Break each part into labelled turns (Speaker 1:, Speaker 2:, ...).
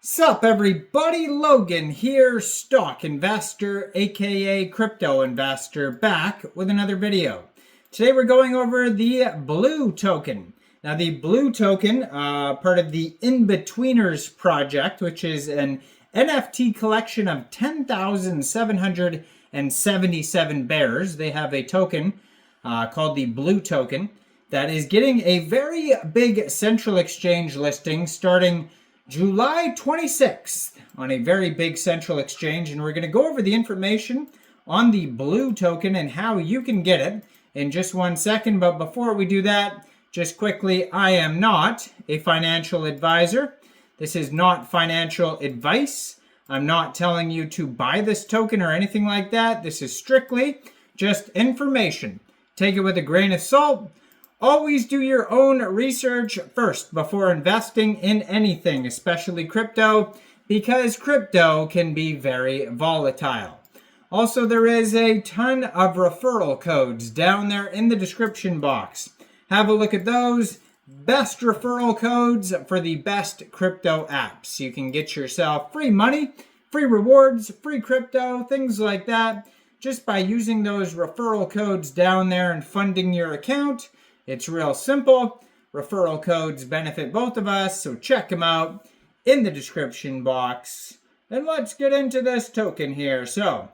Speaker 1: Sup everybody, Logan here, stock investor aka crypto investor, back with another video. Today we're going over the BLUE token. Now the BLUE token, part of the Inbetweeners project, which is an NFT collection of 10,777 bears. They have a token called the BLUE token that is getting a very big central exchange listing starting July 26th on a very big central exchange, and we're going to go over the information on the BLUE token and how you can get it in just 1 second. But before we do that, just quickly, I am not a financial advisor. This is not financial advice. I'm not telling you to buy this token or anything like that. This is strictly just information. Take it with a grain of salt. Always do your own research first before investing in anything, especially crypto, because crypto can be very volatile. Also, there is a ton of referral codes down there in the description box. Have a look at those. Best referral codes for the best crypto apps. You can get yourself free money, free rewards, free crypto, things like that, just by using those referral codes down there and funding your account. It's real simple. Referral codes benefit both of us, so check them out in the description box. And let's get into this token here. So,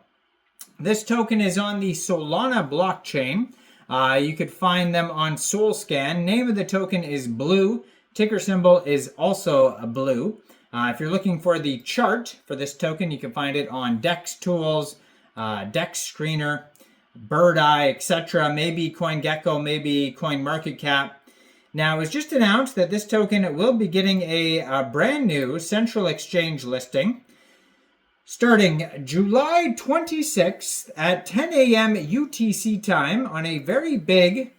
Speaker 1: this token is on the Solana blockchain. You could find them on SolScan. Name of the token is BLUE. Ticker symbol is also a BLUE. If you're looking for the chart for this token, you can find it on DEX Tools, DEX Screener, Bird Eye, etc., maybe CoinGecko, maybe CoinMarketCap. Now, it was just announced that this token will be getting a brand new central exchange listing starting July 26th at 10 a.m. UTC time on a very big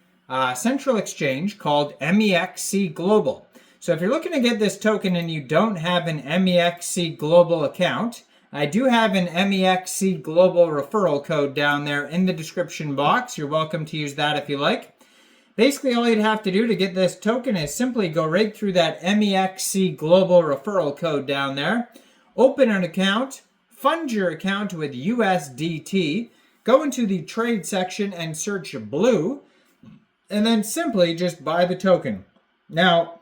Speaker 1: central exchange called Mexc Global. So if you're looking to get this token and you don't have an Mexc Global account, I do have an Mexc Global referral code down there in the description box. You're welcome to use that if you like. Basically, all you'd have to do to get this token is simply go right through that Mexc Global referral code down there, open an account, fund your account with USDT, go into the trade section and search BLUE, and then simply just buy the token. Now,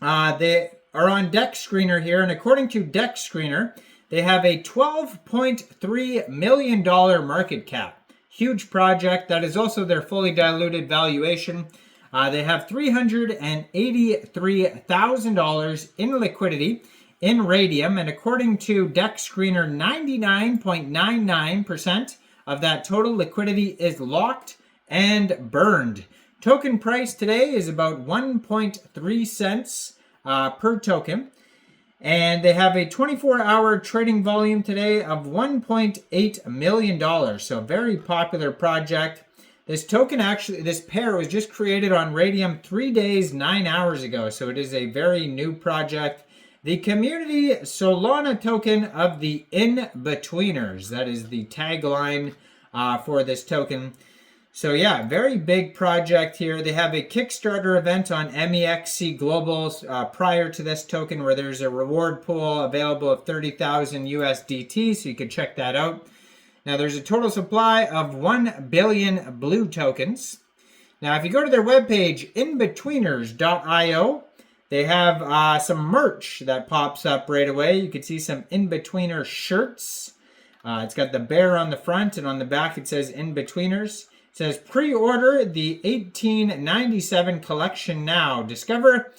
Speaker 1: they are on DEX Screener here, and according to DEX Screener, they have a $12.3 million market cap. Huge project. That is also their fully diluted valuation. They have $383,000 in liquidity in Raydium. And according to DEX Screener, 99.99% of that total liquidity is locked and burned. Token price today is about 1.3 cents per token. And they have a 24-hour trading volume today of $1.8 million. So a very popular project. This token this pair was just created on Raydium 3 days, 9 hours ago. So it is a very new project. The community Solana token of the Inbetweeners. That is the tagline for this token. So yeah, very big project here. They have a Kickstarter event on Mexc Global prior to this token where there's a reward pool available of 30,000 USDT, so you can check that out. Now there's a total supply of 1 billion BLUE tokens. Now if you go to their webpage, inbetweeners.io, they have some merch that pops up right away. You can see some Inbetweener shirts. It's got the bear on the front, and on the back it says Inbetweeners. It says, pre-order the 1897 collection now. Discover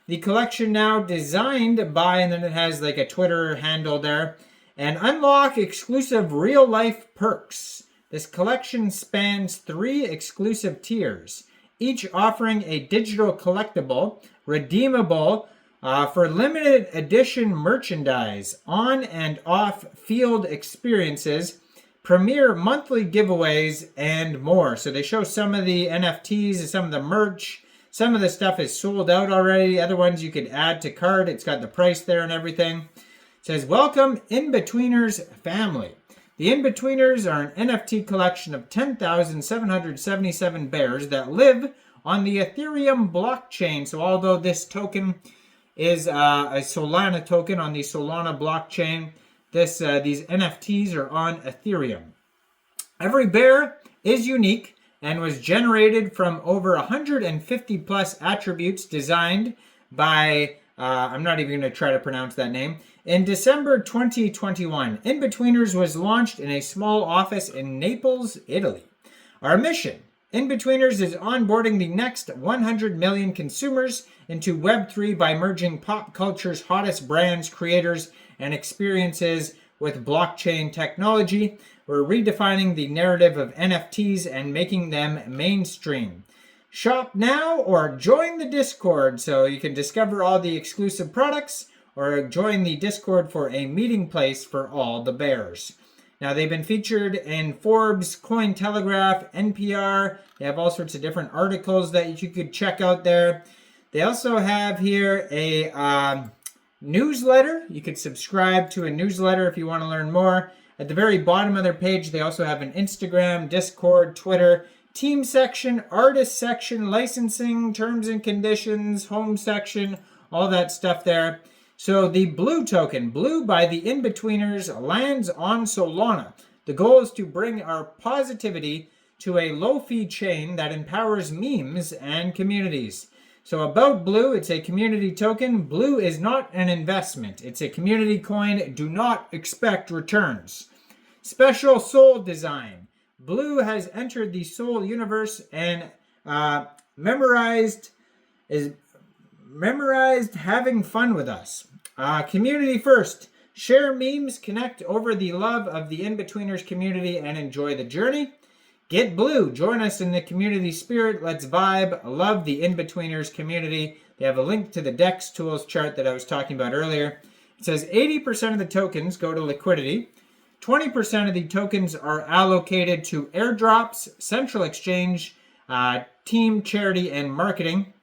Speaker 1: the collection now designed by, and then it has like a Twitter handle there, and unlock exclusive real-life perks. This collection spans 3 exclusive tiers, each offering a digital collectible, redeemable for limited edition merchandise, on and off field experiences, premier monthly giveaways, and more. So they show some of the NFTs and some of the merch. Some of the stuff is sold out already. Other ones you could add to cart. It's got the price there and everything. It says, welcome Inbetweeners family. The Inbetweeners are an NFT collection of 10,777 bears that live on the Ethereum blockchain. So although this token is a Solana token on the Solana blockchain. These NFTs are on Ethereum. Every bear is unique and was generated from over 150 plus attributes designed by, I'm not even going to try to pronounce that name. In December 2021, Inbetweeners was launched in a small office in Naples, Italy. Our mission, Inbetweeners, is onboarding the next 100 million consumers into Web3 by merging pop culture's hottest brands, creators, and experiences with blockchain technology. We're redefining the narrative of NFTs and making them mainstream. Shop now or join the Discord so you can discover all the exclusive products, or join the Discord for a meeting place for all the bears. Now, they've been featured in Forbes, Cointelegraph, NPR. They have all sorts of different articles that you could check out there. They also have here a newsletter. You could subscribe to a newsletter if you want to learn more. At the very bottom of their page, they also have an Instagram, Discord, Twitter, team section, artist section, licensing, terms and conditions, home section, all that stuff there. So the Blue token, Blue by the Inbetweeners, lands on Solana. The goal is to bring our positivity to a low-fee chain that empowers memes and communities. So about Blue, it's a community token. Blue is not an investment. It's a community coin. Do not expect returns. Special Soul design. Blue has entered the Soul universe and memorized having fun with us. Community first. Share memes, connect over the love of the Inbetweeners community, and enjoy the journey. Get Blue. Join us in the community spirit. Let's vibe. Love the Inbetweeners community. They have a link to the DEX tools chart that I was talking about earlier. It says 80% of the tokens go to liquidity. 20% of the tokens are allocated to airdrops, central exchange, team, charity, and marketing.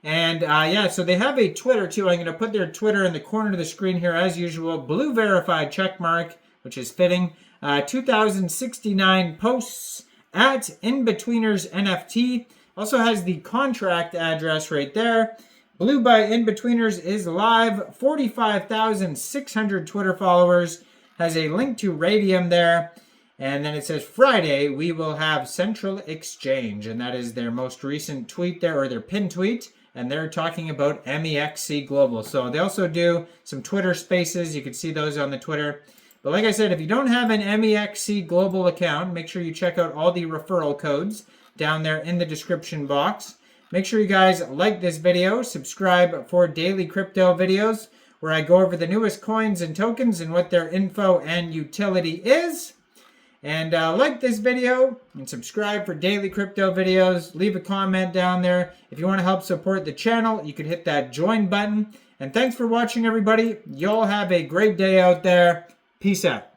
Speaker 1: And so they have a Twitter too. I'm going to put their Twitter in the corner of the screen here as usual. Blue verified checkmark, which is fitting. 2,069 posts at Inbetweeners NFT. Also has the contract address right there. Blue by Inbetweeners is live. 45,600 Twitter followers. Has a link to Raydium there. And then it says Friday we will have Central Exchange. And that is their most recent tweet there, or their pinned tweet. And they're talking about Mexc Global. So they also do some Twitter spaces. You can see those on the Twitter. But like I said, if you don't have an Mexc Global account, make sure you check out all the referral codes down there in the description box. Make sure you guys like this video, subscribe for daily crypto videos where I go over the newest coins and tokens and what their info and utility is. And like this video and subscribe for daily crypto videos. Leave a comment down there. If you want to help support the channel, you can hit that join button. And thanks for watching, everybody. Y'all have a great day out there. Peace out.